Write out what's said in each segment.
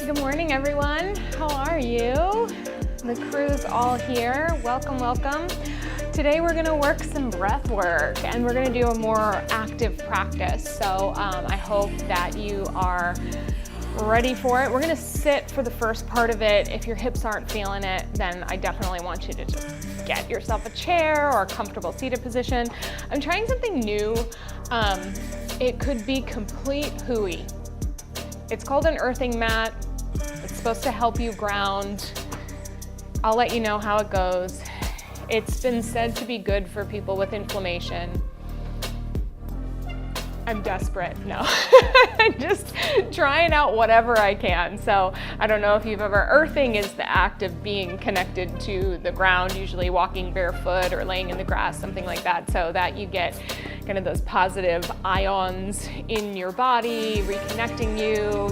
Good morning, everyone. How are you? The crew's all here. Welcome, welcome. Today we're gonna work some breath work and we're gonna do a more active practice. So I hope that you are ready for it. We're gonna sit for the first part of it. If your hips aren't feeling it, then I definitely want you to just get yourself a chair or a comfortable seated position. I'm trying something new. It could be complete hooey. It's called an earthing mat. It's supposed to help you ground. I'll let you know how it goes. It's been said to be good for people with inflammation. I'm desperate, no. I'm just trying out whatever I can. So I don't know if you've ever, earthing is the act of being connected to the ground, usually walking barefoot or laying in the grass, something like that, so that you get kind of those positive ions in your body, reconnecting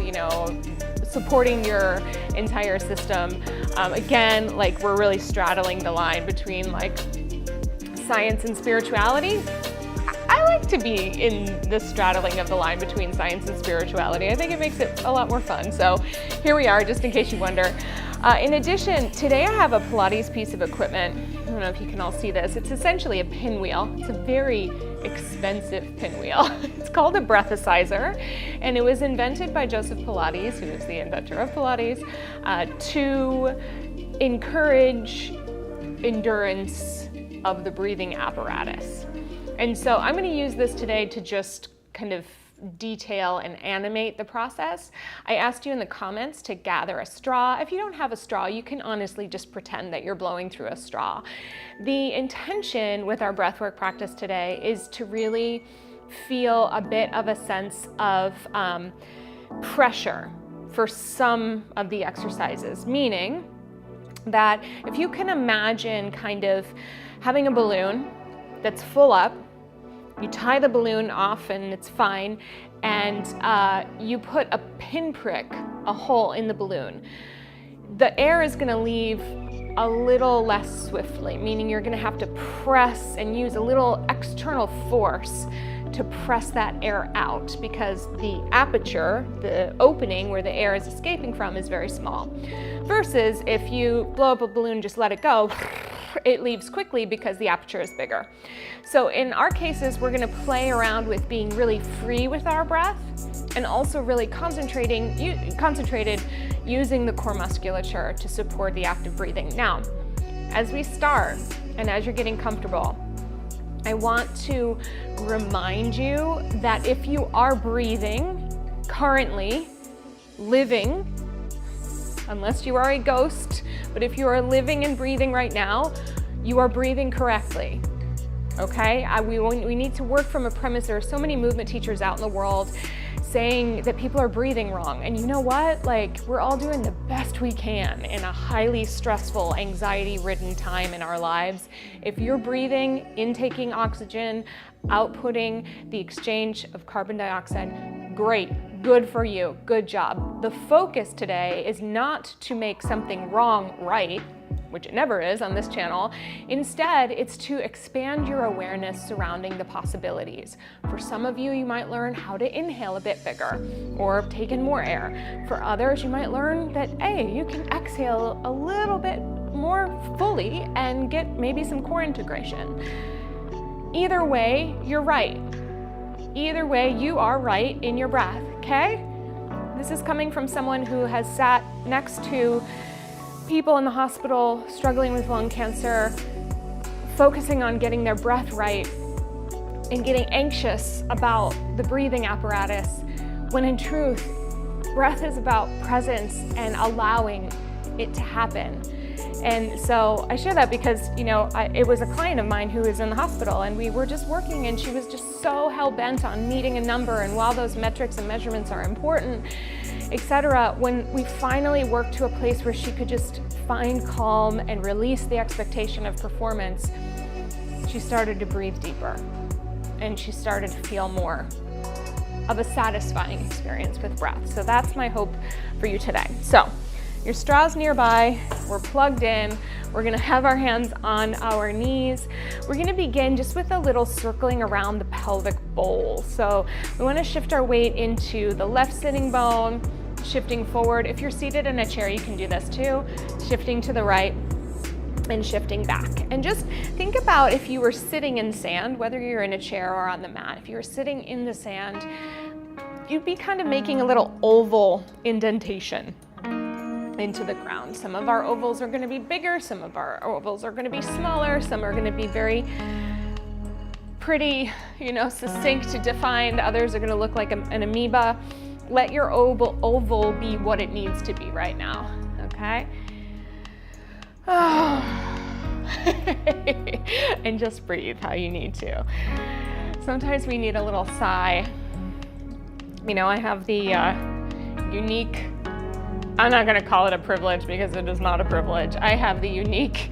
you know, supporting your entire system. Again, like we're really straddling the line between like science and spirituality. I like to be in the straddling of the line between science and spirituality. I think it makes it a lot more fun. So here we are, just in case you wonder. In addition, today I have a Pilates piece of equipment. I don't know if you can all see this. It's essentially a pinwheel. It's a very expensive pinwheel. It's called a breathicizer, and it was invented by Joseph Pilates, who is the inventor of Pilates, to encourage endurance of the breathing apparatus. And so I'm going to use this today to just kind of detail and animate the process. I asked you in the comments to gather a straw. If you don't have a straw, you can honestly just pretend that you're blowing through a straw. The intention with our breathwork practice today is to really feel a bit of a sense of pressure for some of the exercises, meaning that if you can imagine kind of having a balloon that's full up, you tie the balloon off and it's fine, and you put a pinprick, a hole in the balloon. The air is going to leave a little less swiftly, meaning you're going to have to press and use a little external force to press that air out, because the aperture, the opening where the air is escaping from, is very small. Versus if you blow up a balloon, just let it go, it leaves quickly because the aperture is bigger. So in our cases, we're gonna play around with being really free with our breath and also really concentrated using the core musculature to support the active breathing. Now, as we start and as you're getting comfortable, I want to remind you that if you are breathing currently, living, unless you are a ghost, but if you are living and breathing right now, you are breathing correctly, okay? We need to work from a premise. There are so many movement teachers out in the world saying that people are breathing wrong. And you know what? Like, we're all doing the best we can in a highly stressful, anxiety-ridden time in our lives. If you're breathing, intaking oxygen, outputting the exchange of carbon dioxide, great, good for you, good job. The focus today is not to make something wrong right, which it never is on this channel. Instead, it's to expand your awareness surrounding the possibilities. For some of you, you might learn how to inhale a bit bigger or take in more air. For others, you might learn that, hey, you can exhale a little bit more fully and get maybe some core integration. Either way, you're right. Either way, you are right in your breath, okay? This is coming from someone who has sat next to people in the hospital struggling with lung cancer, focusing on getting their breath right and getting anxious about the breathing apparatus, when in truth, breath is about presence and allowing it to happen. And so I share that because, you know, it was a client of mine who was in the hospital, and we were just working, and she was just so hell-bent on meeting a number, and while those metrics and measurements are important, etc., when we finally worked to a place where she could just find calm and release the expectation of performance, she started to breathe deeper, and she started to feel more of a satisfying experience with breath. So that's my hope for you today. So your straw's nearby, we're plugged in, we're gonna have our hands on our knees. We're gonna begin just with a little circling around the pelvic bowl. So we wanna shift our weight into the left sitting bone, shifting forward. If you're seated in a chair, you can do this too. Shifting to the right and shifting back. And just think about if you were sitting in sand, whether you're in a chair or on the mat, if you were sitting in the sand, you'd be kind of making a little oval indentation into the ground. Some of our ovals are going to be bigger, some of our ovals are going to be smaller, some are going to be very pretty, succinct, defined. Others are going to look like an amoeba. Let your oval be what it needs to be right now, okay? Oh. And just breathe how you need to. Sometimes we need a little sigh. I have the unique, I'm not going to call it a privilege because it is not a privilege. I have the unique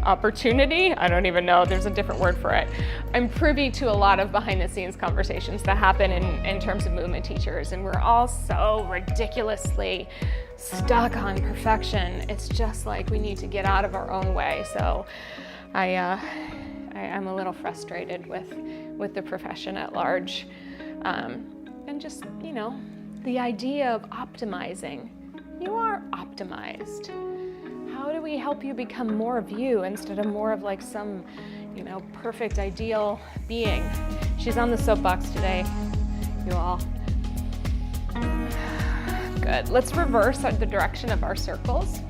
opportunity. I don't even know, there's a different word for it. I'm privy to a lot of behind the scenes conversations that happen in terms of movement teachers, and we're all so ridiculously stuck on perfection. It's just like we need to get out of our own way. So I'm a little frustrated with the profession at large. And just, the idea of optimizing. You are optimized. How do we help you become more of you instead of more of like some, perfect ideal being? She's on the soapbox today, you all. Good. Let's reverse the direction of our circles.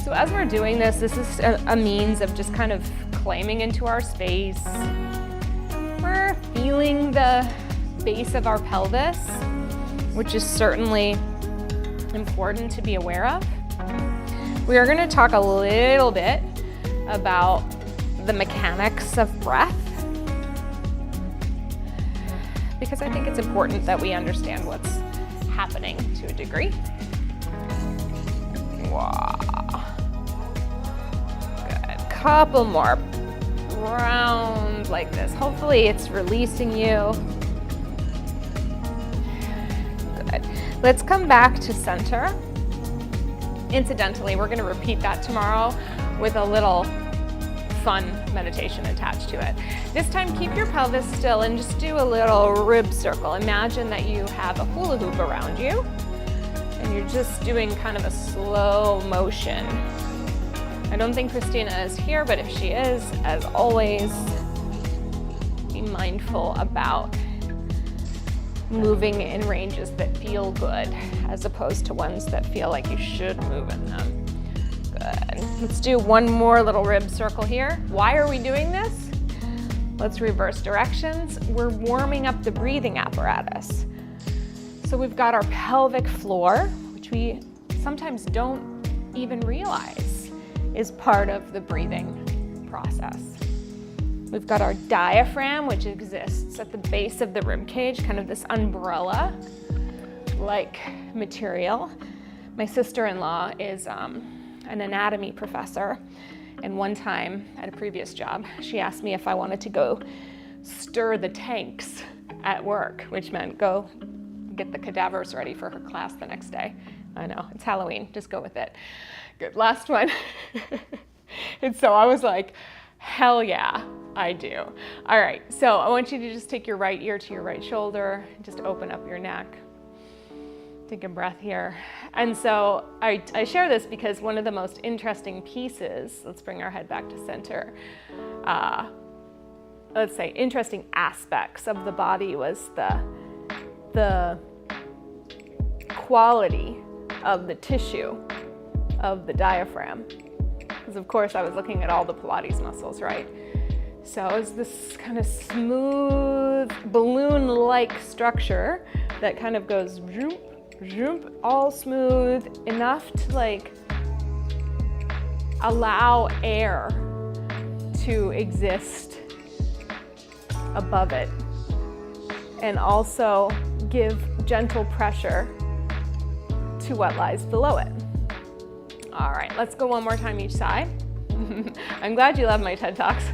So as we're doing this, this is a means of just kind of claiming into our space. We're feeling the base of our pelvis, which is certainly important to be aware of. We are going to talk a little bit about the mechanics of breath, because I think it's important that we understand what's happening to a degree. Wow. Good. Couple more rounds like this. Hopefully it's releasing you. Good. Let's come back to center. Incidentally, we're going to repeat that tomorrow with a little fun meditation attached to it. This time, keep your pelvis still and just do a little rib circle. Imagine that you have a hula hoop around you and you're just doing kind of a slow motion. I don't think Christina is here, but if she is, as always, be mindful about moving in ranges that feel good as opposed to ones that feel like you should move in them. Good. Let's do one more little rib circle here. Why are we doing this? Let's reverse directions. We're warming up the breathing apparatus. So we've got our pelvic floor, which we sometimes don't even realize is part of the breathing process. We've got our diaphragm, which exists at the base of the rib cage, kind of this umbrella-like material. My sister-in-law is an anatomy professor, and one time at a previous job, she asked me if I wanted to go stir the tanks at work, which meant go get the cadavers ready for her class the next day. I know, it's Halloween, just go with it. Good, last one. And so I was like, hell yeah, I do. All right, so I want you to just take your right ear to your right shoulder, just open up your neck. Take a breath here. And so I share this because one of the most interesting pieces, let's bring our head back to center, let's say interesting aspects of the body was the quality of the tissue of the diaphragm. Because of course I was looking at all the Pilates muscles, right? So it's this kind of smooth balloon-like structure that kind of goes zoom, zoom, all smooth enough to like allow air to exist above it and also give gentle pressure to what lies below it. All right, let's go one more time each side. I'm glad you love my TED Talks.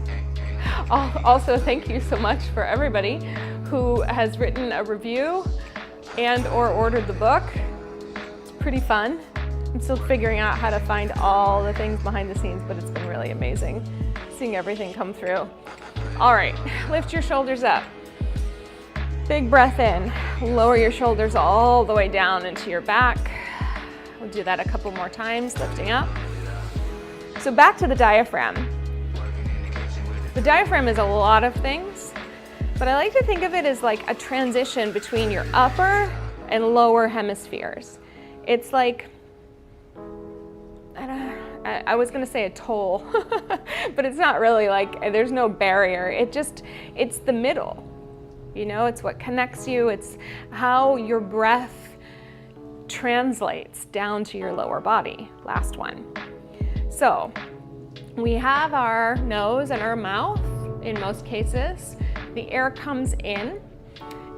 Also, thank you so much for everybody who has written a review and or ordered the book. It's pretty fun. I'm still figuring out how to find all the things behind the scenes, but it's been really amazing seeing everything come through. All right, lift your shoulders up. Big breath in. Lower your shoulders all the way down into your back. We'll do that a couple more times, lifting up. So back to the diaphragm. The diaphragm is a lot of things, but I like to think of it as like a transition between your upper and lower hemispheres. It's like, I was gonna say a toll, but it's not really, like, there's no barrier. It's the middle. You know, it's what connects you. It's how your breath translates down to your lower body. Last one. So we have our nose and our mouth in most cases. The air comes in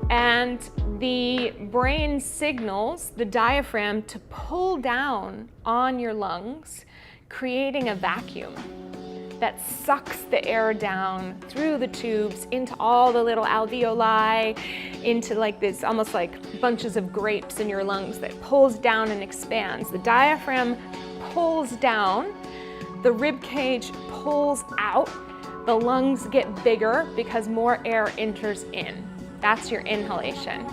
and the brain signals the diaphragm to pull down on your lungs, creating a vacuum that sucks the air down through the tubes into all the little alveoli, into like this, almost like bunches of grapes in your lungs that pulls down and expands. The diaphragm pulls down, the rib cage pulls out, the lungs get bigger because more air enters in. That's your inhalation.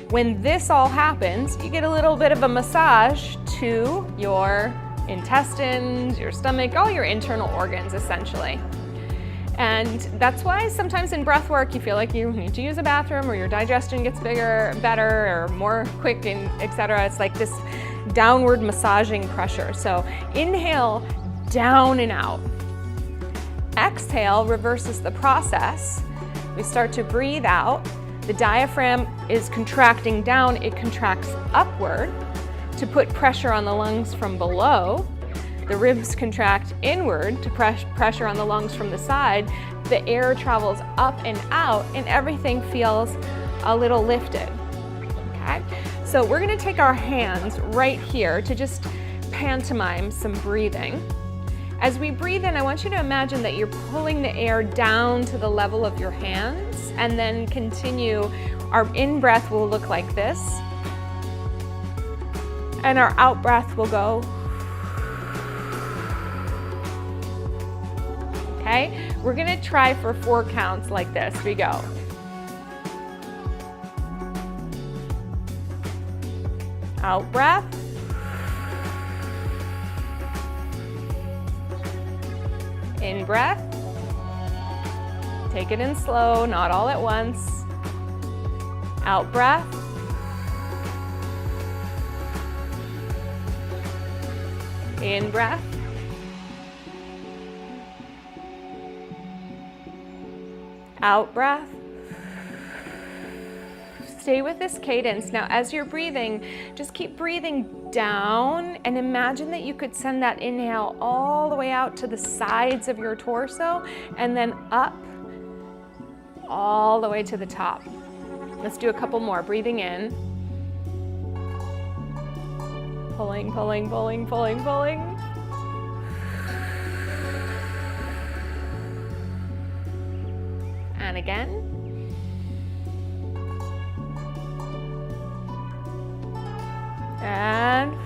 When this all happens, you get a little bit of a massage to your intestines, your stomach, all your internal organs essentially. And that's why sometimes in breath work you feel like you need to use a bathroom or your digestion gets bigger, better, or more quick, and etc. It's like this downward massaging pressure. So inhale, down and out. Exhale reverses the process. We start to breathe out. The diaphragm is contracting down, it contracts upward to put pressure on the lungs from below. The ribs contract inward to pressure on the lungs from the side. The air travels up and out and everything feels a little lifted. Okay? So we're gonna take our hands right here to just pantomime some breathing. As we breathe in, I want you to imagine that you're pulling the air down to the level of your hands and then continue. Our in-breath will look like this. And our out breath will go. Okay, we're gonna try for 4 counts like this. Here we go. Out breath. In breath. Take it in slow, not all at once. Out breath. In breath. Out breath. Stay with this cadence. Now, as you're breathing, just keep breathing down and imagine that you could send that inhale all the way out to the sides of your torso and then up all the way to the top. Let's do a couple more. Breathing in. Pulling, pulling, pulling, pulling, pulling. And again. And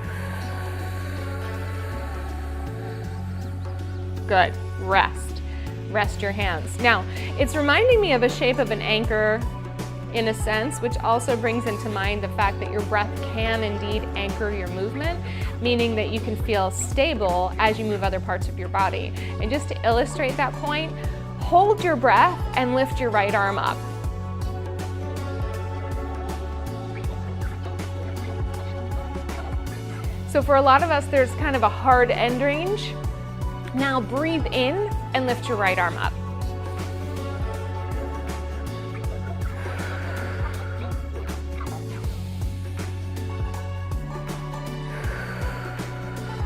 good. Rest. Rest your hands. Now, it's reminding me of a shape of an anchor in a sense, which also brings into mind the fact that your breath can indeed anchor your movement, meaning that you can feel stable as you move other parts of your body. And just to illustrate that point, hold your breath and lift your right arm up. So for a lot of us, there's kind of a hard end range. Now breathe in and lift your right arm up.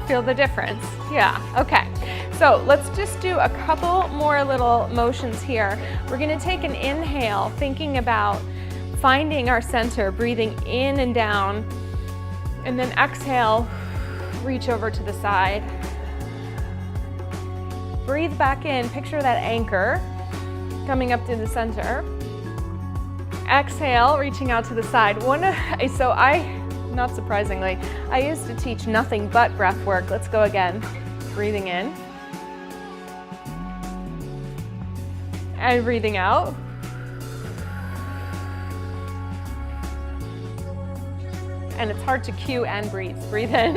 Feel the difference? Yeah, okay. So let's just do a couple more little motions here. We're gonna take an inhale, thinking about finding our center, breathing in and down, and then exhale, reach over to the side. Breathe back in, picture that anchor coming up to the center. Exhale, reaching out to the side. Not surprisingly, I used to teach nothing but breath work. Let's go again. Breathing in. And breathing out. and it's hard to cue and breathe. Breathe in.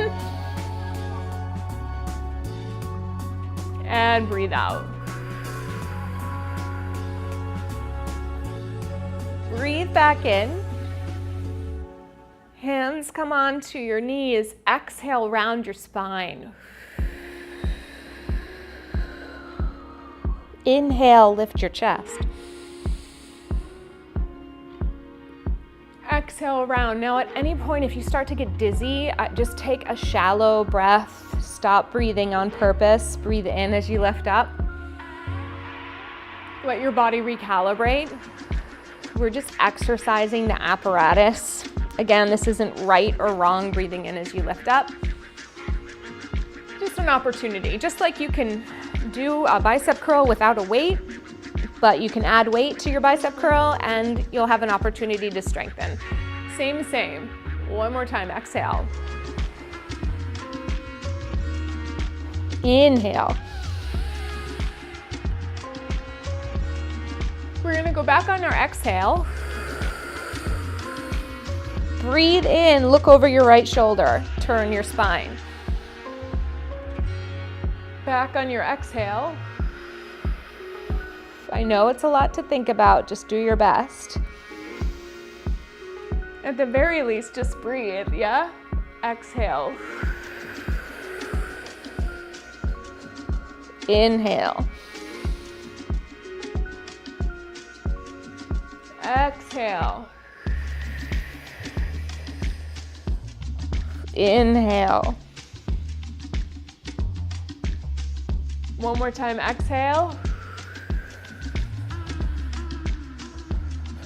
And breathe out. Breathe back in. Hands come onto your knees. Exhale, round your spine. Inhale, lift your chest. Exhale, round. Now at any point, if you start to get dizzy, just take a shallow breath. Stop breathing on purpose. Breathe in as you lift up. Let your body recalibrate. We're just exercising the apparatus. Again, this isn't right or wrong, breathing in as you lift up. Just an opportunity. Just like you can do a bicep curl without a weight, but you can add weight to your bicep curl and you'll have an opportunity to strengthen. Same. One more time, exhale. Inhale. We're gonna go back on our exhale. Breathe in, look over your right shoulder, turn your spine. Back on your exhale. I know it's a lot to think about, just do your best. At the very least, just breathe, yeah? Exhale. Inhale. Exhale. Inhale. One more time, exhale.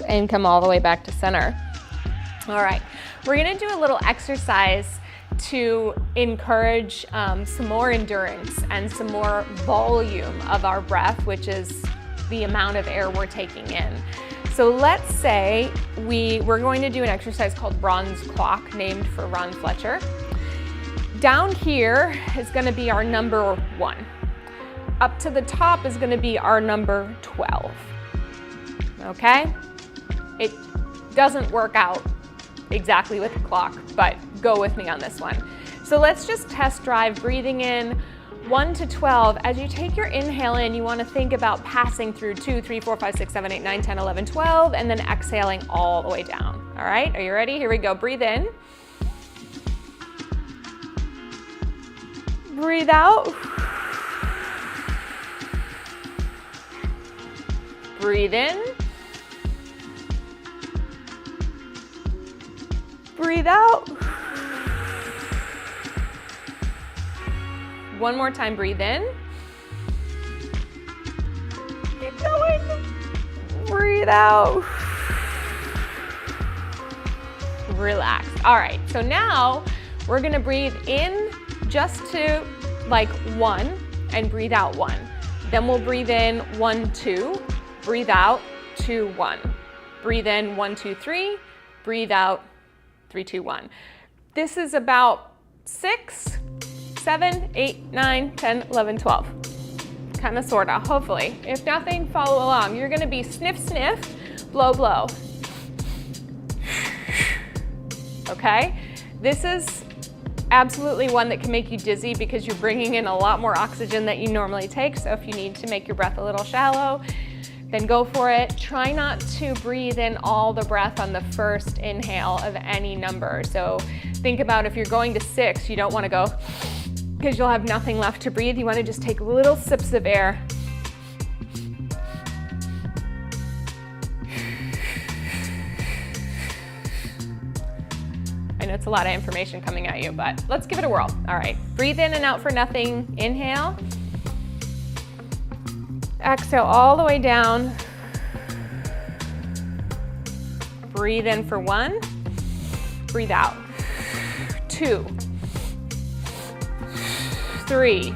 And come all the way back to center. All right, we're gonna do a little exercise to encourage some more endurance and some more volume of our breath, which is the amount of air we're taking in. So let's say we're going to do an exercise called Ron's Clock, named for Ron Fletcher. Down here is gonna be our number 1. Up to the top is gonna be our number 12, okay? It doesn't work out exactly with the clock, but go with me on this one. So let's just test drive breathing in 1 to 12. As you take your inhale in, you want to think about passing through 2, 3, 4, 5, 6, 7, 8, 9, 10, 11, 12, and then exhaling all the way down. All right, are you ready? Here we go. Breathe in. Breathe out. Breathe in. Breathe out. One more time, breathe in. Keep going. Breathe out. Relax. All right, so now we're gonna breathe in just to like 1 and breathe out 1. Then we'll breathe in 1, 2, breathe out 2, 1. Breathe in 1, 2, 3, breathe out 3, 2, 1. This is about 6, 7, 8, 9, 10, 11, 12. Kind of, sort of, hopefully. If nothing, follow along. You're gonna be sniff, sniff, blow, blow. Okay? This is absolutely one that can make you dizzy because you're bringing in a lot more oxygen that you normally take. So if you need to make your breath a little shallow, then go for it. Try not to breathe in all the breath on the first inhale of any number. So think about if you're going to 6, you don't want to go because you'll have nothing left to breathe. You want to just take little sips of air. I know it's a lot of information coming at you, but let's give it a whirl. All right, breathe in and out for nothing. Inhale. Exhale all the way down. Breathe in for 1. Breathe out. 2. 3.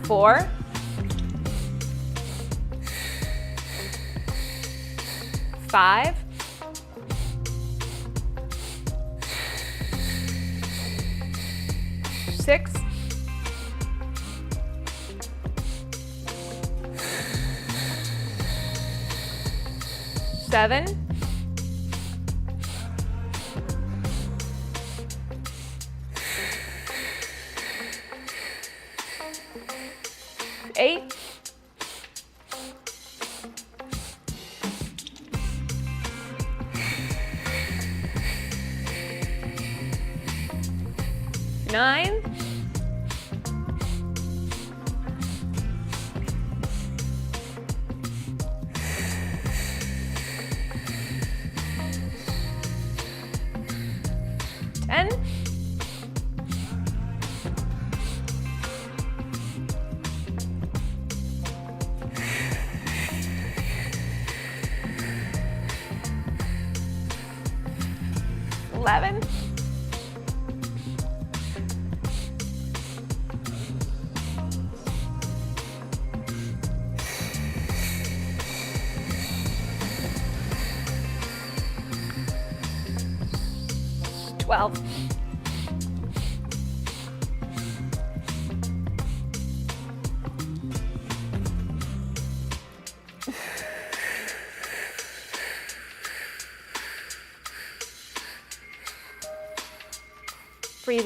4. 5. 6. 7. 9, 10, 11, 12,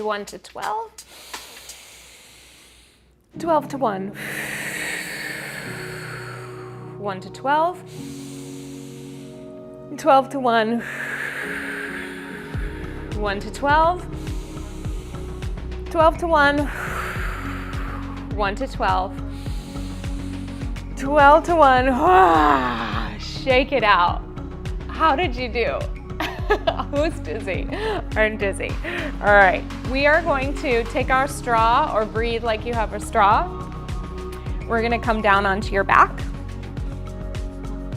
1 to 12, 12 to 1, 1 to 12, 12 to 1, 1 to 12, 12 to 1, 1 to 12, 12 to 1, shake it out. How did you do? Who's dizzy? I'm dizzy. All right, we are going to take our straw, or breathe like you have a straw. We're gonna come down onto your back,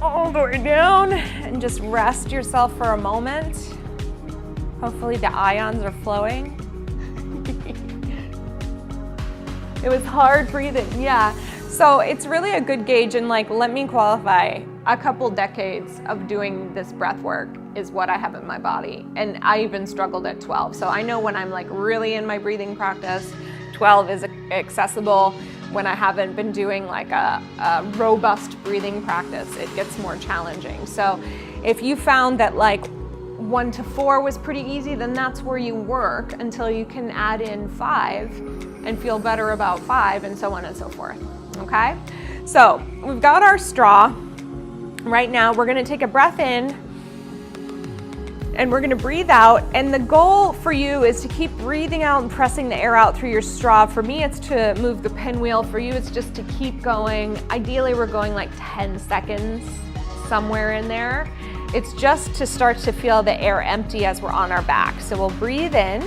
all the way down, and just rest yourself for a moment. Hopefully the ions are flowing. It was hard breathing, yeah. So it's really a good gauge, and like, let me qualify, a couple decades of doing this breath work is what I have in my body. And I even struggled at 12. So I know when I'm like really in my breathing practice, 12 is accessible. When I haven't been doing like a robust breathing practice, it gets more challenging. So if you found that like 1 to 4 was pretty easy, then that's where you work until you can add in 5 and feel better about 5, and so on and so forth, okay? So we've got our straw. Right now we're gonna take a breath in and we're gonna breathe out, and the goal for you is to keep breathing out and pressing the air out through your straw. For me, it's to move the pinwheel. For you, it's just to keep going. Ideally, we're going like 10 seconds, somewhere in there. It's just to start to feel the air empty as we're on our back. So we'll breathe in,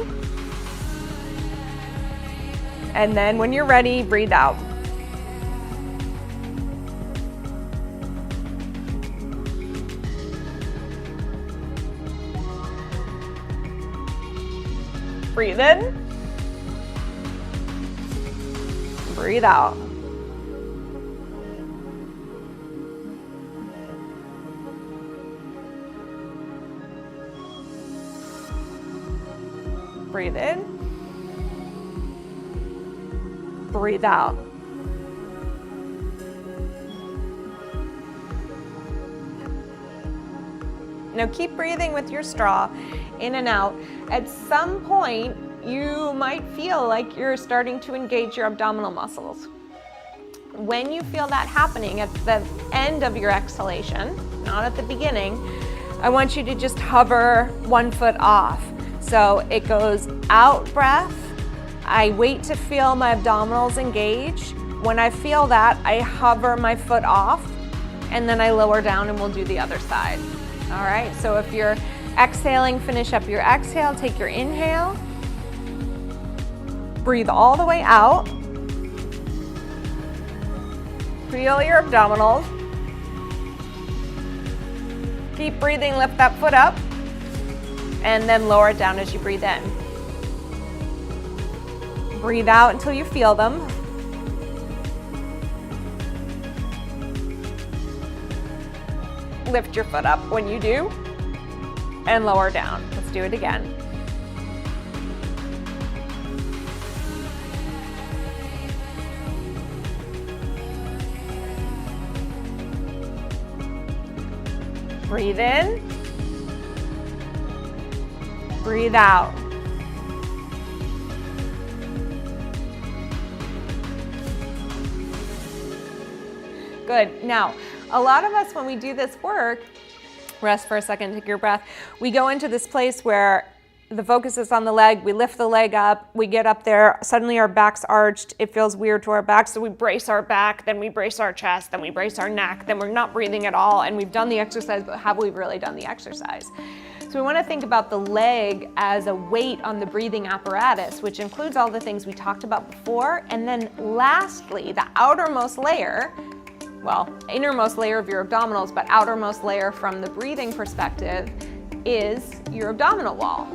and then when you're ready, breathe out. Breathe in, breathe out. Breathe in, breathe out. Now keep breathing with your straw in and out. At some point, you might feel like you're starting to engage your abdominal muscles. When you feel that happening at the end of your exhalation, not at the beginning, I want you to just hover 1 foot off. So it goes out breath, I wait to feel my abdominals engage. When I feel that, I hover my foot off, and then I lower down, and we'll do the other side. All right, so if you're exhaling, finish up your exhale, take your inhale, breathe all the way out, feel your abdominals, keep breathing, lift that foot up, and then lower it down as you breathe in. Breathe out until you feel them. Lift your foot up when you do, and lower down. Let's do it again. Breathe in, breathe out. Good. Now, a lot of us, when we do this work, rest for a second, take your breath, we go into this place where the focus is on the leg, we lift the leg up, we get up there, suddenly our back's arched, it feels weird to our back, so we brace our back, then we brace our chest, then we brace our neck, then we're not breathing at all, and we've done the exercise, but have we really done the exercise? So we want to think about the leg as a weight on the breathing apparatus, which includes all the things we talked about before, and then lastly, the outermost layer, well, innermost layer of your abdominals, but outermost layer from the breathing perspective is your abdominal wall.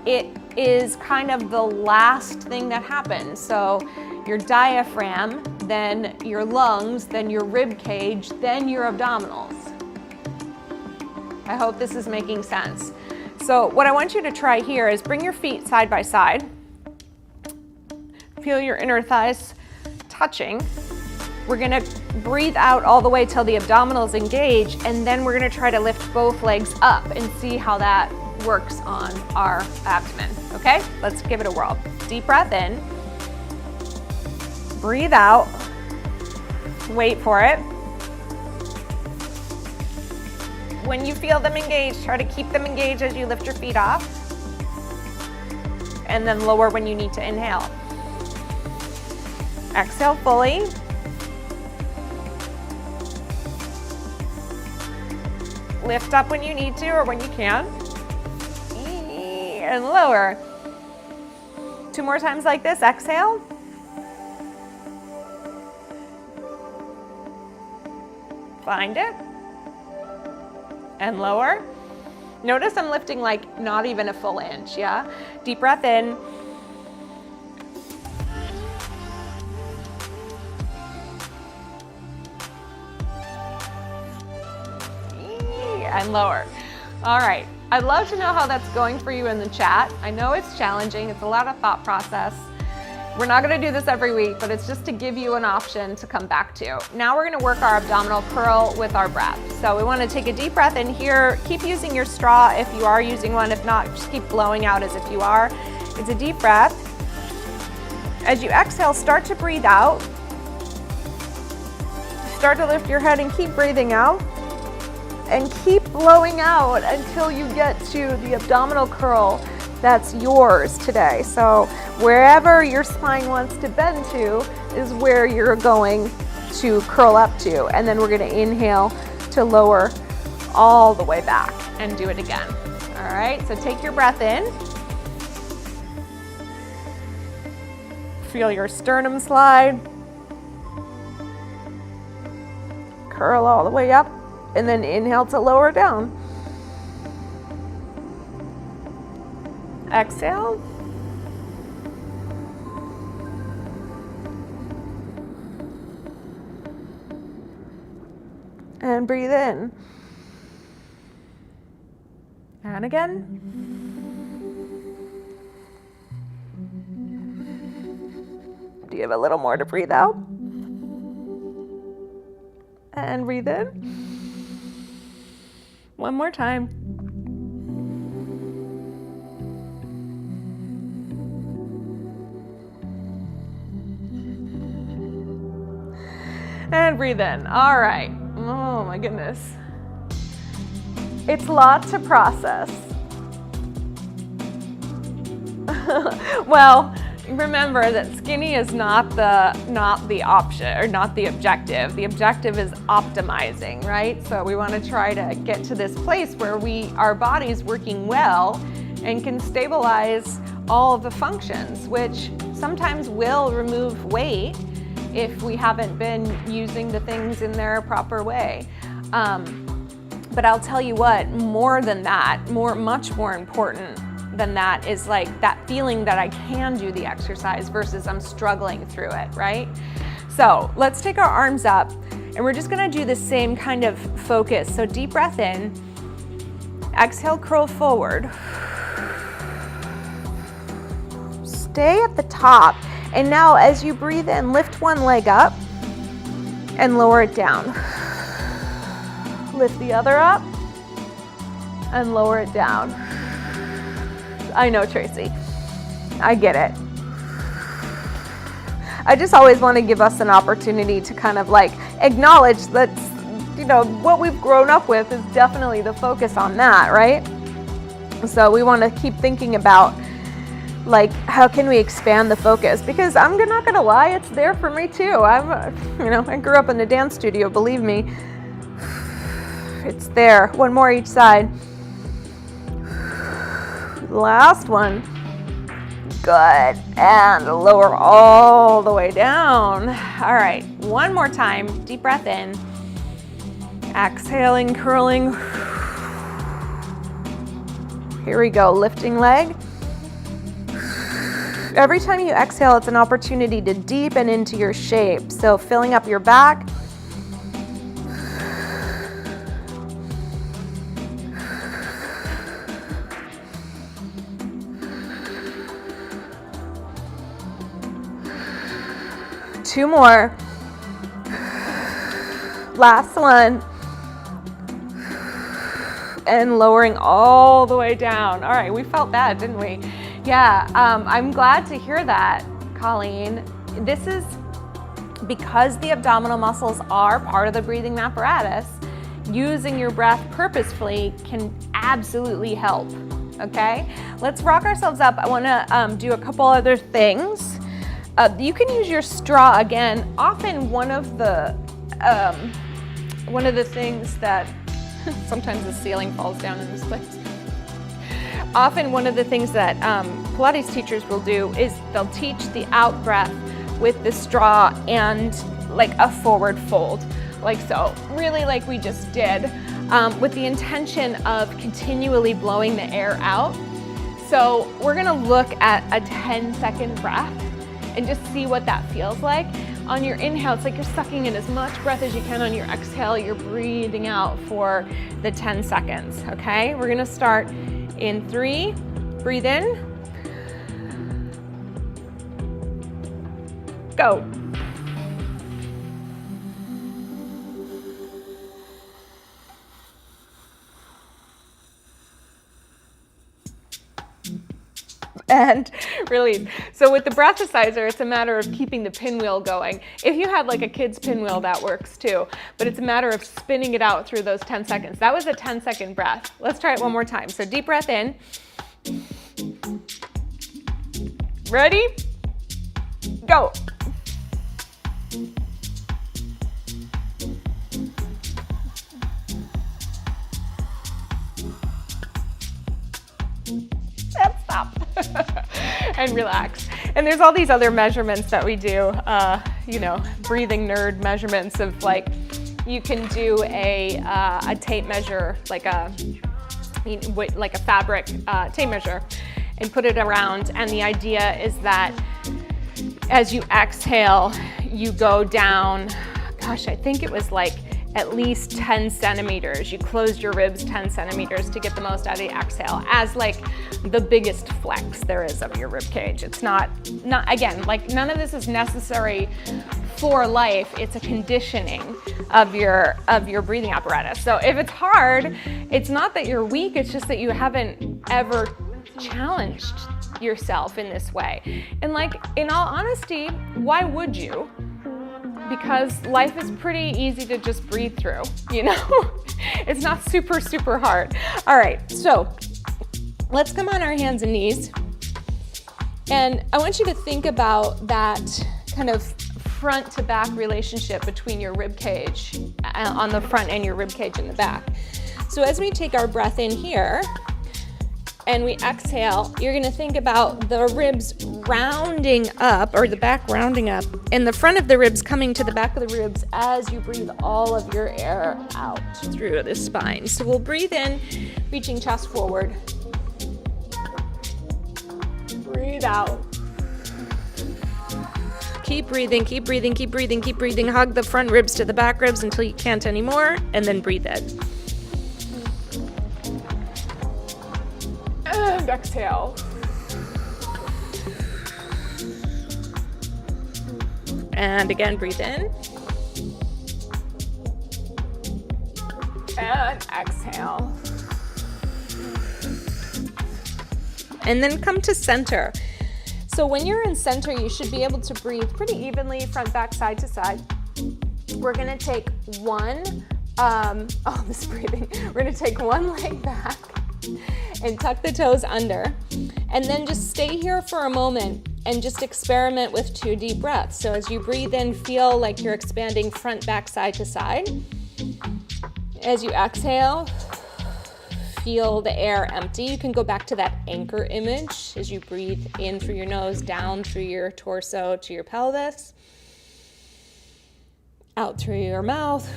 It is kind of the last thing that happens. So your diaphragm, then your lungs, then your rib cage, then your abdominals. I hope this is making sense. So what I want you to try here is bring your feet side by side. Feel your inner thighs touching. We're gonna breathe out all the way till the abdominals engage, and then we're gonna try to lift both legs up and see how that works on our abdomen, okay? Let's give it a whirl. Deep breath in, breathe out, wait for it. When you feel them engage, try to keep them engaged as you lift your feet off, and then lower when you need to inhale. Exhale fully. Lift up when you need to or when you can. And lower. 2 more times like this. Exhale. Find it. And lower. Notice I'm lifting like not even a full inch, yeah? Deep breath in. And lower. All right. I'd love to know how that's going for you in the chat. I know it's challenging. It's a lot of thought process. We're not going to do this every week, but it's just to give you an option to come back to. Now we're going to work our abdominal curl with our breath. So we want to take a deep breath in here. Keep using your straw if you are using one. If not, just keep blowing out as if you are. It's a deep breath. As you exhale, start to breathe out. Start to lift your head and keep breathing out. And keep blowing out until you get to the abdominal curl that's yours today. So wherever your spine wants to bend to is where you're going to curl up to. And then we're going to inhale to lower all the way back and do it again. All right, so take your breath in. Feel your sternum slide. Curl all the way up. And then inhale to lower down. Exhale. And breathe in. And again. Do you have a little more to breathe out? And breathe in. One more time. And breathe in. All right. Oh my goodness. It's a lot to process. Well, remember that skinny is not the option or not the objective. The objective is optimizing, right? So we want to try to get to this place where our body's working well and can stabilize all of the functions, which sometimes will remove weight if we haven't been using the things in their proper way. But I'll tell you what, more than that, much more important than that is like that feeling that I can do the exercise versus I'm struggling through it, right? So let's take our arms up and we're just gonna do the same kind of focus. So deep breath in, exhale, curl forward. Stay at the top. And now as you breathe in, lift one leg up and lower it down. Lift the other up and lower it down. I know, Tracy. I get it. I just always want to give us an opportunity to kind of like acknowledge that, what we've grown up with is definitely the focus on that, right? So we want to keep thinking about, like, how can we expand the focus? Because I'm not gonna lie, it's there for me too. I grew up in a dance studio, believe me. It's there. One more each side. Last one. Good. And lower all the way down. All right, one more time. Deep breath in. Exhaling, curling. Here we go, lifting leg. Every time you exhale, it's an opportunity to deepen into your shape. So filling up your back. Two more. Last one. And lowering all the way down. All right, we felt that, didn't we? Yeah, I'm glad to hear that, Colleen. This is because the abdominal muscles are part of the breathing apparatus. Using your breath purposefully can absolutely help, okay? Let's rock ourselves up. I wanna do a couple other things. You can use your straw again. Often one of the things that, sometimes the ceiling falls down in this place. Often one of the things that Pilates teachers will do is they'll teach the out breath with the straw and like a forward fold, like so, really like we just did, with the intention of continually blowing the air out. So we're gonna look at a 10-second breath and just see what that feels like. On your inhale, it's like you're sucking in as much breath as you can. On your exhale, you're breathing out for the 10 seconds, okay? We're gonna start in 3, breathe in, go. And release. So with the breathalyzer, it's a matter of keeping the pinwheel going. If you had like a kid's pinwheel, that works too, but it's a matter of spinning it out through those 10 seconds. That was a 10-second breath. Let's try it one more time. So deep breath in. Ready? Go. Stop. And relax. And there's all these other measurements that we do, breathing nerd measurements of, like, you can do a tape measure, like a fabric tape measure, and put it around. And the idea is that as you exhale, you go down, gosh, I think it was like at least 10 centimeters. You closed your ribs 10 centimeters to get the most out of the exhale, as like the biggest flex there is of your rib cage. It's not again, like none of this is necessary for life. It's a conditioning of your breathing apparatus. So if it's hard, it's not that you're weak, it's just that you haven't ever challenged yourself in this way. And like, in all honesty, why would you? Because life is pretty easy to just breathe through, you know? It's not super, super hard. All right, so let's come on our hands and knees. And I want you to think about that kind of front to back relationship between your rib cage on the front and your rib cage in the back. So as we take our breath in here, and we exhale, you're gonna think about the ribs rounding up, or the back rounding up, and the front of the ribs coming to the back of the ribs as you breathe all of your air out through the spine. So we'll breathe in, reaching chest forward. Breathe out. Keep breathing, keep breathing, keep breathing, keep breathing. Hug the front ribs to the back ribs until you can't anymore, and then breathe in. And exhale. And again, breathe in. And exhale. And then come to center. So when you're in center, you should be able to breathe pretty evenly, front, back, side to side. We're gonna take one, this breathing. We're gonna take one leg back. and tuck the toes under. And then just stay here for a moment and just experiment with 2 deep breaths. So as you breathe in, feel like you're expanding front, back, side to side. As you exhale, feel the air empty. You can go back to that anchor image as you breathe in through your nose, down through your torso to your pelvis, out through your mouth.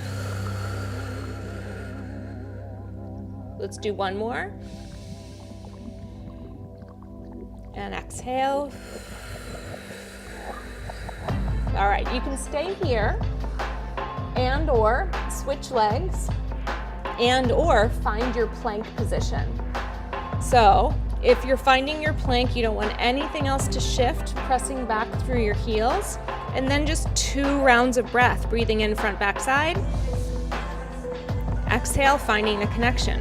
Let's do one more. And exhale. All right, you can stay here and or switch legs and or find your plank position. So if you're finding your plank, you don't want anything else to shift, pressing back through your heels, and then just 2 rounds of breath, breathing in front, back, side. Exhale, finding the connection.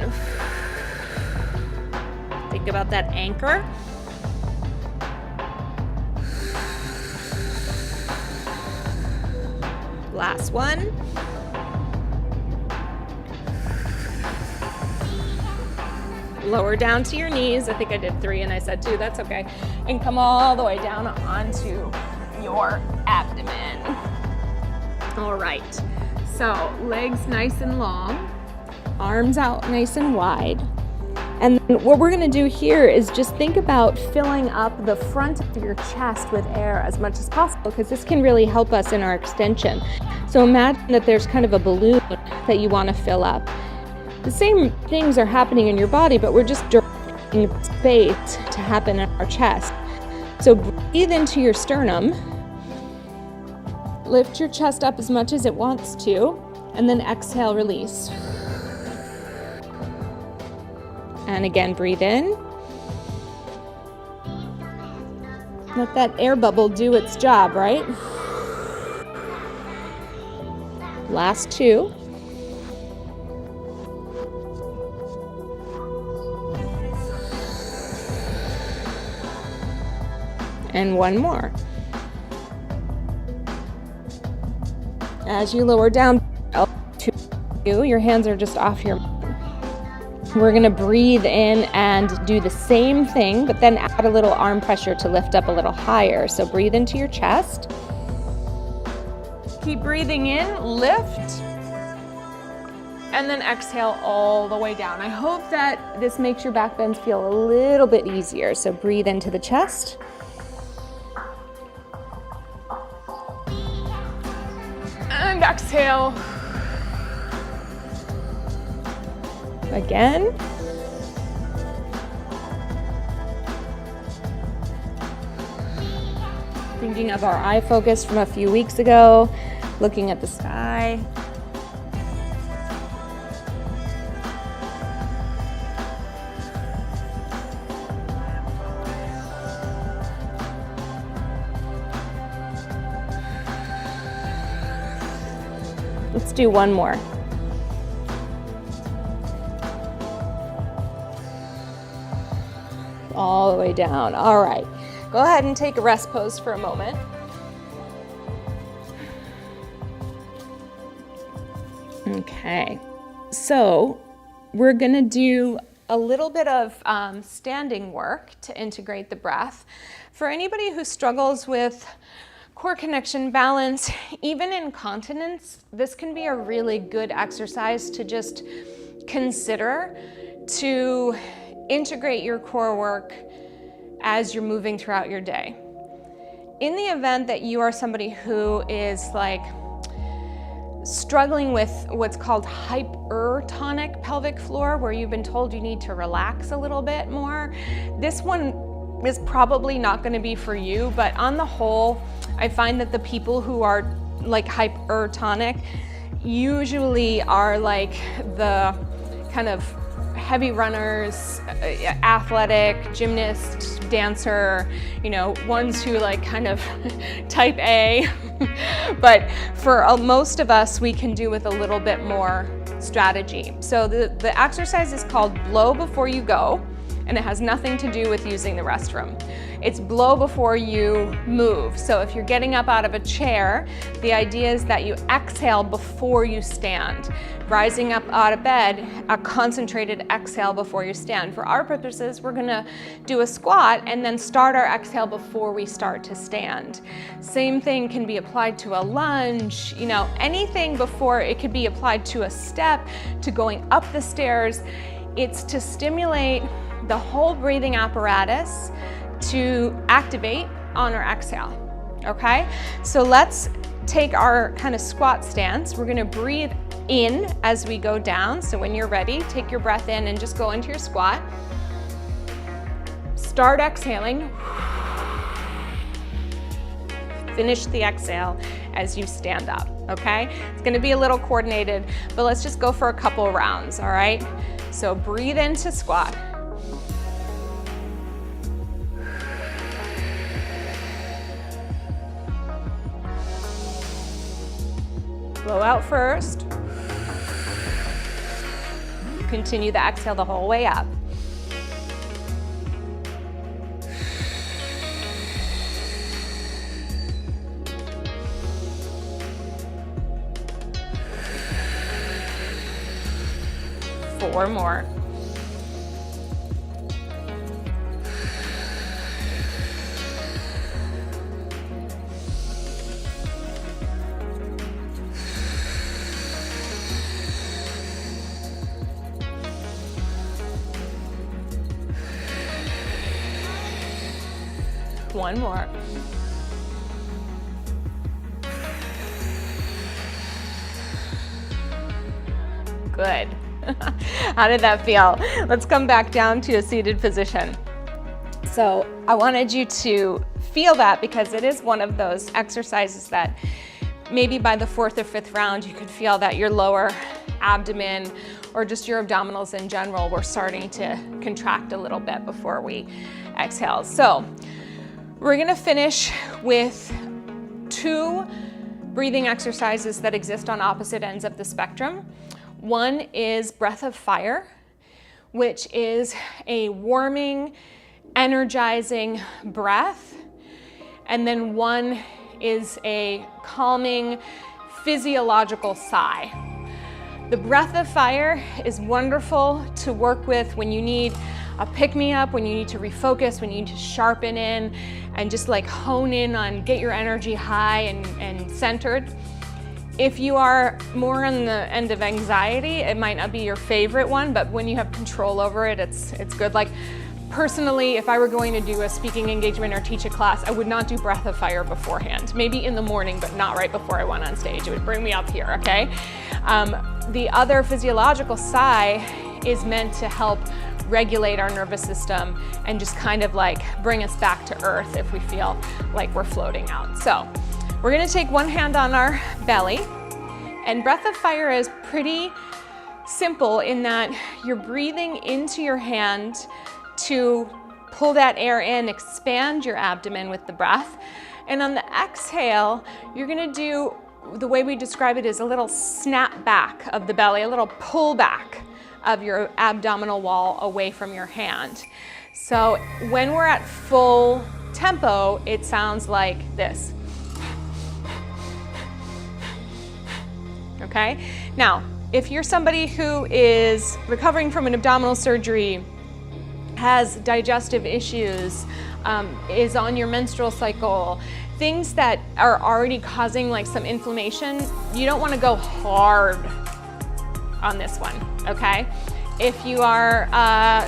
Think about that anchor. Last one. Lower down to your knees. I think I did 3 and I said 2, that's okay. And come all the way down onto your abdomen. All right, so legs nice and long, arms out nice and wide. And then what we're gonna do here is just think about filling up the front of your chest with air as much as possible, because this can really help us in our extension. So imagine that there's kind of a balloon that you wanna fill up. The same things are happening in your body, but we're just directing space to happen in our chest. So breathe into your sternum, lift your chest up as much as it wants to, and then exhale, release. And again, breathe in. Let that air bubble do its job, right? Last 2. And 1 more. As you lower down to you, your hands are just off your. We're gonna breathe in and do the same thing, but then add a little arm pressure to lift up a little higher. So breathe into your chest. Keep breathing in, lift, and then exhale all the way down. I hope that this makes your back bends feel a little bit easier. So breathe into the chest. And exhale. Again. Thinking of our eye focus from a few weeks ago, looking at the sky. Let's do one more. All the way down. All right. Go ahead and take a rest pose for a moment. Okay. So we're going to do a little bit of standing work to integrate the breath. For anybody who struggles with core connection, balance, even incontinence, this can be a really good exercise to just consider to integrate your core work as you're moving throughout your day. In the event that you are somebody who is like struggling with what's called hypertonic pelvic floor, where you've been told you need to relax a little bit more, this one is probably not going to be for you. But on the whole, I find that the people who are like hypertonic usually are like the kind of heavy runners, athletic, gymnast, dancer, you know, ones who like kind of type A. But for most of us, we can do with a little bit more strategy. So the exercise is called blow before you go. and it has nothing to do with using the restroom. It's blow before you move. So if you're getting up out of a chair, the idea is that you exhale before you stand. Rising up out of bed, a concentrated exhale before you stand. For our purposes, we're gonna do a squat and then start our exhale before we start to stand. Same thing can be applied to a lunge, you know, anything before. It could be applied to a step, to going up the stairs. It's to stimulate the whole breathing apparatus to activate on our exhale, okay? So let's take our kind of squat stance. We're gonna breathe in as we go down. So when you're ready, take your breath in and just go into your squat. Start exhaling. Finish the exhale as you stand up, okay? It's gonna be a little coordinated, but let's just go for a couple rounds, all right? So breathe into squat. Blow out first. Continue the exhale the whole way up. Four more. One more. Good. How did that feel? Let's come back down to a seated position. So I wanted you to feel that because it is one of those exercises that maybe by the 4th or 5th round, you could feel that your lower abdomen or just your abdominals in general were starting to contract a little bit before we exhale. So we're gonna finish with 2 breathing exercises that exist on opposite ends of the spectrum. One is breath of fire, which is a warming, energizing breath. And then one is a calming, physiological sigh. The breath of fire is wonderful to work with when you need a pick-me-up, when you need to refocus, when you need to sharpen in and just like hone in on, get your energy high and centered. If you are more on the end of anxiety, it might not be your favorite one, but when you have control over it, it's good. Like personally, if I were going to do a speaking engagement or teach a class, I would not do breath of fire beforehand. Maybe in the morning, but not right before I went on stage. It would bring me up here, okay? The other physiological sigh is meant to help regulate our nervous system and just kind of like bring us back to earth if we feel like we're floating out. So we're gonna take one hand on our belly, and breath of fire is pretty simple in that you're breathing into your hand to pull that air in, expand your abdomen with the breath. And on the exhale, you're gonna do, the way we describe it is a little snap back of the belly, a little pull back of your abdominal wall away from your hand. So when we're at full tempo, it sounds like this. Okay? Now, if you're somebody who is recovering from an abdominal surgery, has digestive issues, is on your menstrual cycle, things that are already causing like some inflammation, you don't want to go hard on this one, okay? If you are,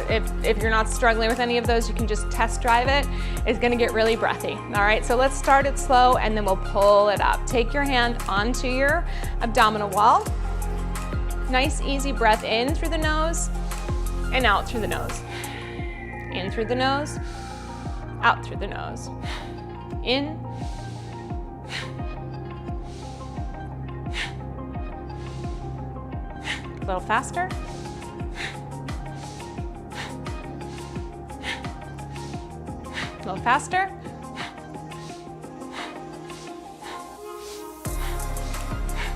if you're not struggling with any of those, you can just test drive it. It's gonna get really breathy, all right? So let's start it slow and then we'll pull it up. Take your hand onto your abdominal wall. Nice, easy breath in through the nose and out through the nose. In through the nose, out through the nose. In. A little faster. A little faster.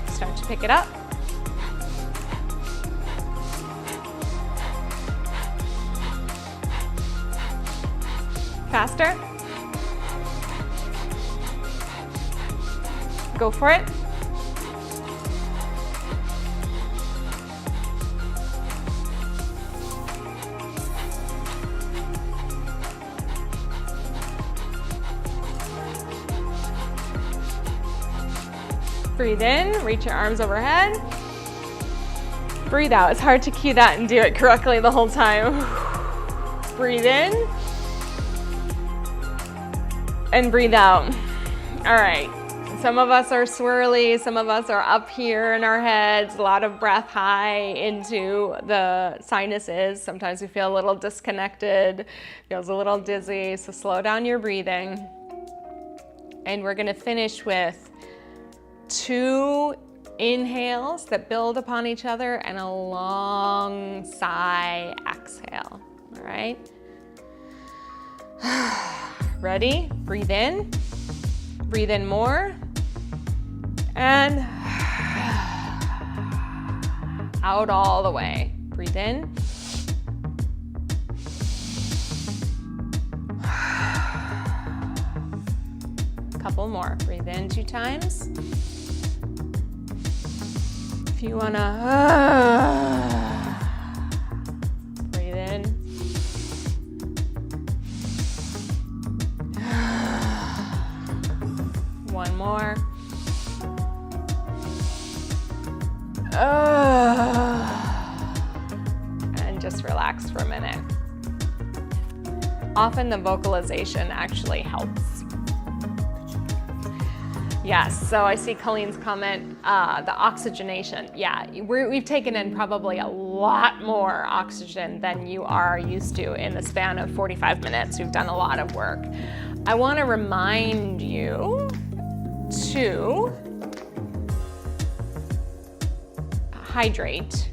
Start to pick it up. Faster. Go for it. Breathe in, reach your arms overhead. Breathe out. It's hard to cue that and do it correctly the whole time. Breathe in. And breathe out. All right. Some of us are swirly, some of us are up here in our heads, a lot of breath high into the sinuses. Sometimes we feel a little disconnected, feels a little dizzy, so slow down your breathing. And we're gonna finish with 2 inhales that build upon each other and a long sigh exhale, all right? Ready? Breathe in more, and out all the way. Breathe in. Couple more. Breathe in 2 times. If you wanna breathe in. One more. And just relax for a minute. Often the vocalization actually helps. Yes, so I see Colleen's comment, the oxygenation. Yeah, we've taken in probably a lot more oxygen than you are used to in the span of 45 minutes. We've done a lot of work. I want to remind you to hydrate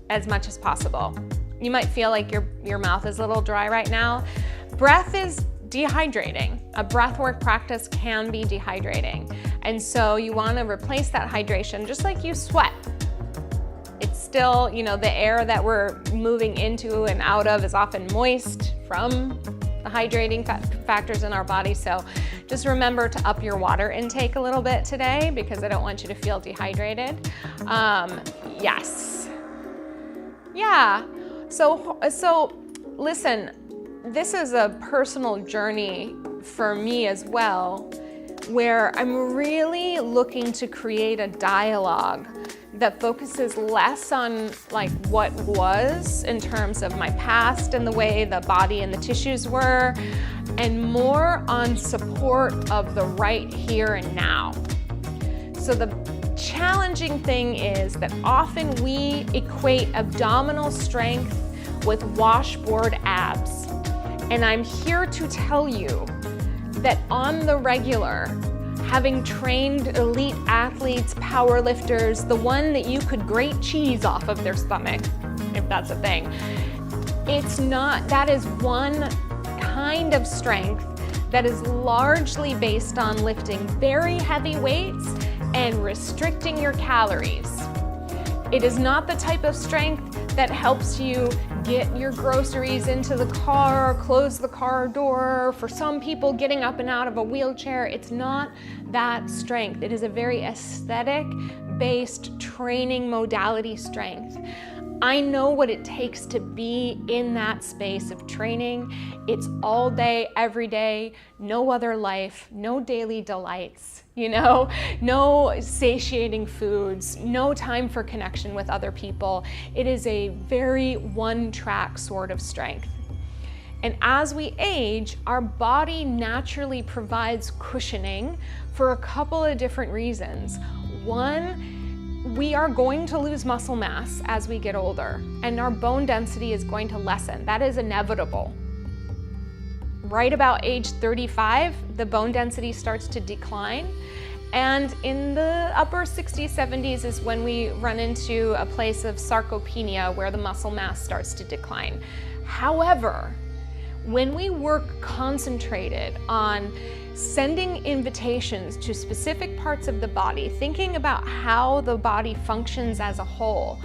as much as possible. You might feel like your mouth is a little dry right now. Breath is dehydrating. A breathwork practice can be dehydrating. And so you want to replace that hydration just like you sweat. It's still, the air that we're moving into and out of is often moist from the hydrating factors in our body. So just remember to up your water intake a little bit today because I don't want you to feel dehydrated. Yes. Yeah. So listen, this is a personal journey for me as well, where I'm really looking to create a dialogue that focuses less on like what was in terms of my past and the way the body and the tissues were, and more on support of the right here and now. So the challenging thing is that often we equate abdominal strength with washboard abs. And I'm here to tell you that on the regular, having trained elite athletes, power lifters, the one that you could grate cheese off of their stomach, if that's a thing, that is one kind of strength that is largely based on lifting very heavy weights and restricting your calories. It is not the type of strength that helps you get your groceries into the car, close the car door. For some people, getting up and out of a wheelchair, it's not that strength. It is a very aesthetic-based training modality strength. I know what it takes to be in that space of training. It's all day, every day, no other life, no daily delights, no satiating foods, no time for connection with other people. It is a very one-track sort of strength. And as we age, our body naturally provides cushioning for a couple of different reasons. One, we are going to lose muscle mass as we get older, and our bone density is going to lessen. That is inevitable. Right about age 35, the bone density starts to decline. And in the upper 60s, 70s is when we run into a place of sarcopenia where the muscle mass starts to decline. However, when we work concentrated on sending invitations to specific parts of the body, thinking about how the body functions as a whole,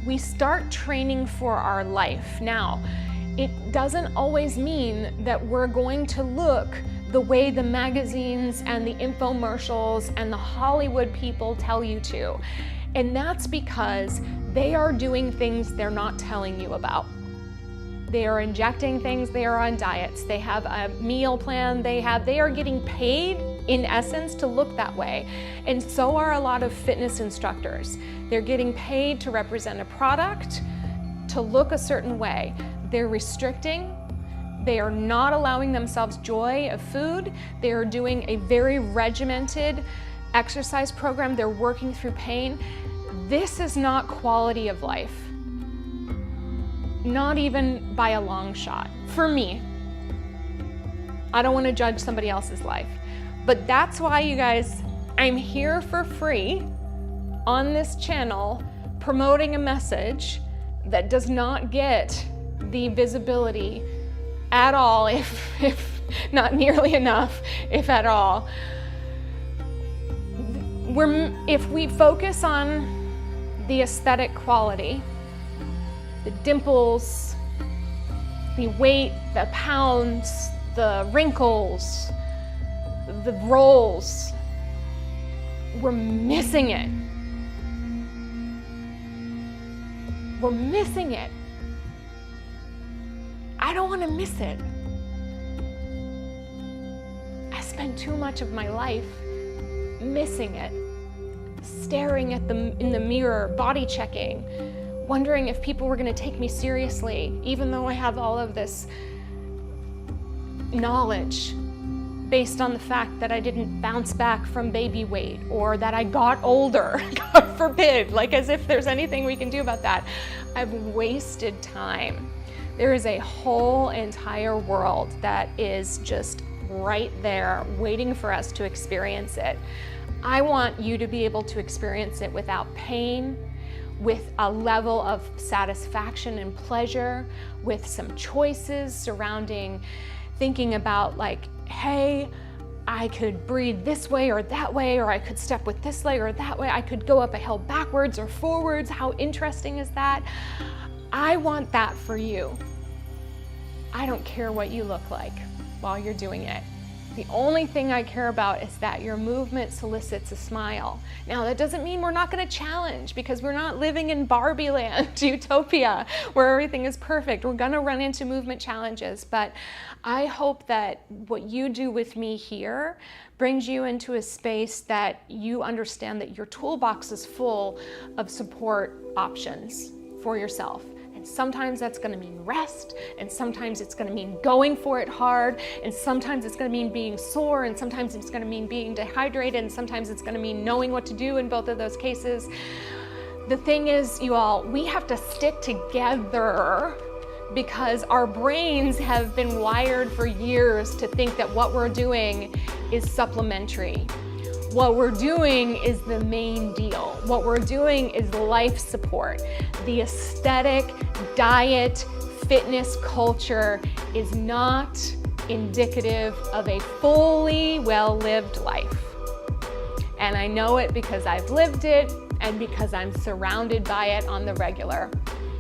we start training for our life. Now, it doesn't always mean that we're going to look the way the magazines and the infomercials and the Hollywood people tell you to. And that's because they are doing things they're not telling you about. They are injecting things, they are on diets, they have a meal plan, they are getting paid in essence to look that way. And so are a lot of fitness instructors. They're getting paid to represent a product, to look a certain way. They're restricting, they are not allowing themselves joy of food, they are doing a very regimented exercise program, they're working through pain. This is not quality of life. Not even by a long shot, for me. I don't want to judge somebody else's life. But that's why, you guys, I'm here for free on this channel promoting a message that does not get the visibility at all, if not nearly enough, if at all. If we focus on the aesthetic quality, the dimples, the weight, the pounds, the wrinkles, the rolls, we're missing it. We're missing it. I don't want to miss it. I spend too much of my life missing it, staring at them in the mirror, body checking, wondering if people were going to take me seriously, even though I have all of this knowledge based on the fact that I didn't bounce back from baby weight or that I got older, God forbid, like as if there's anything we can do about that. I've wasted time. There is a whole entire world that is just right there waiting for us to experience it. I want you to be able to experience it without pain, with a level of satisfaction and pleasure, with some choices surrounding thinking about like, hey, I could breathe this way or that way, or I could step with this leg or that way. I could go up a hill backwards or forwards. How interesting is that? I want that for you. I don't care what you look like while you're doing it. The only thing I care about is that your movement solicits a smile. Now, that doesn't mean we're not going to challenge, because we're not living in Barbie land, utopia, where everything is perfect. We're going to run into movement challenges, but I hope that what you do with me here brings you into a space that you understand that your toolbox is full of support options for yourself. Sometimes that's going to mean rest, and sometimes it's going to mean going for it hard, and sometimes it's going to mean being sore, and sometimes it's going to mean being dehydrated, and sometimes it's going to mean knowing what to do in both of those cases. The thing is, you all, we have to stick together because our brains have been wired for years to think that what we're doing is supplementary. What we're doing is the main deal. What we're doing is life support. The aesthetic, diet, fitness culture is not indicative of a fully well-lived life. And I know it because I've lived it and because I'm surrounded by it on the regular.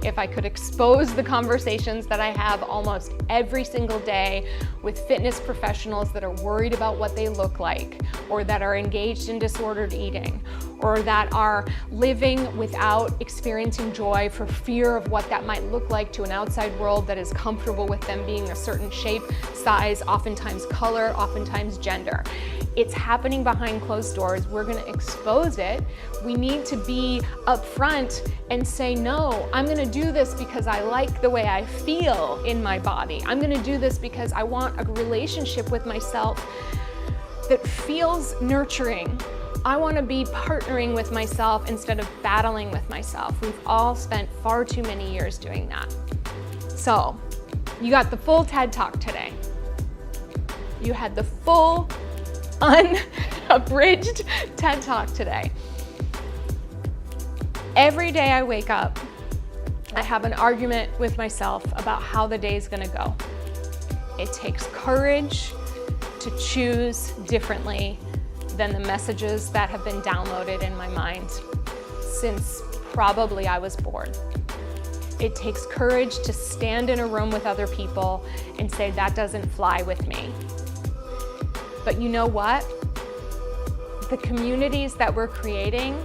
If I could expose the conversations that I have almost every single day with fitness professionals that are worried about what they look like, or that are engaged in disordered eating, or that are living without experiencing joy for fear of what that might look like to an outside world that is comfortable with them being a certain shape, size, oftentimes color, oftentimes gender. It's happening behind closed doors. We're going to expose it. We need to be upfront and say, no, I'm going to do this because I like the way I feel in my body. I'm going to do this because I want a relationship with myself that feels nurturing. I want to be partnering with myself instead of battling with myself. We've all spent far too many years doing that. So, you got the full TED Talk today. You had the full unabridged TED Talk today. Every day I wake up, I have an argument with myself about how the day is going to go. It takes courage to choose differently than the messages that have been downloaded in my mind since probably I was born. It takes courage to stand in a room with other people and say, that doesn't fly with me. But you know what? The communities that we're creating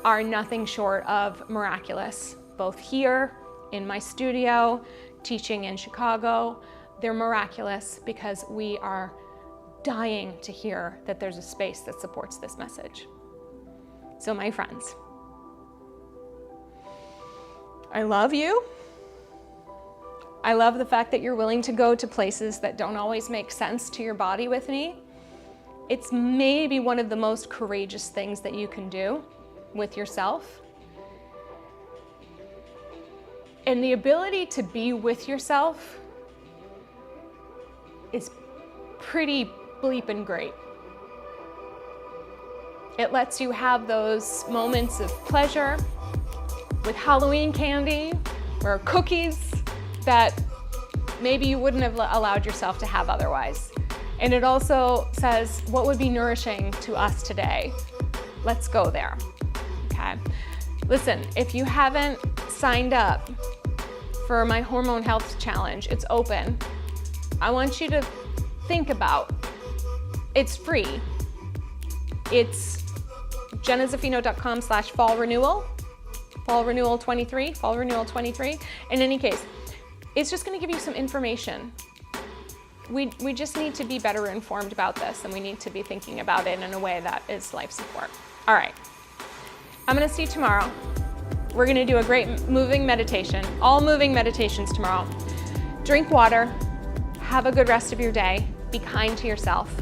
are nothing short of miraculous, both here in my studio, teaching in Chicago. They're miraculous because we are dying to hear that there's a space that supports this message. So my friends, I love you. I love the fact that you're willing to go to places that don't always make sense to your body with me. It's maybe one of the most courageous things that you can do with yourself. And the ability to be with yourself is pretty bleeping great. It lets you have those moments of pleasure with Halloween candy or cookies that maybe you wouldn't have allowed yourself to have otherwise. And it also says, what would be nourishing to us today? Let's go there, okay? Listen, if you haven't signed up for my Hormone Health Challenge, it's open. I want you to think about, it's free. It's jennazaffino.com/fall renewal, fall renewal 23. In any case, it's just gonna give you some information. We just need to be better informed about this, and we need to be thinking about it in a way that is life support. All right, I'm gonna see you tomorrow. We're gonna do a great moving meditation, all moving meditations tomorrow. Drink water, have a good rest of your day, be kind to yourself.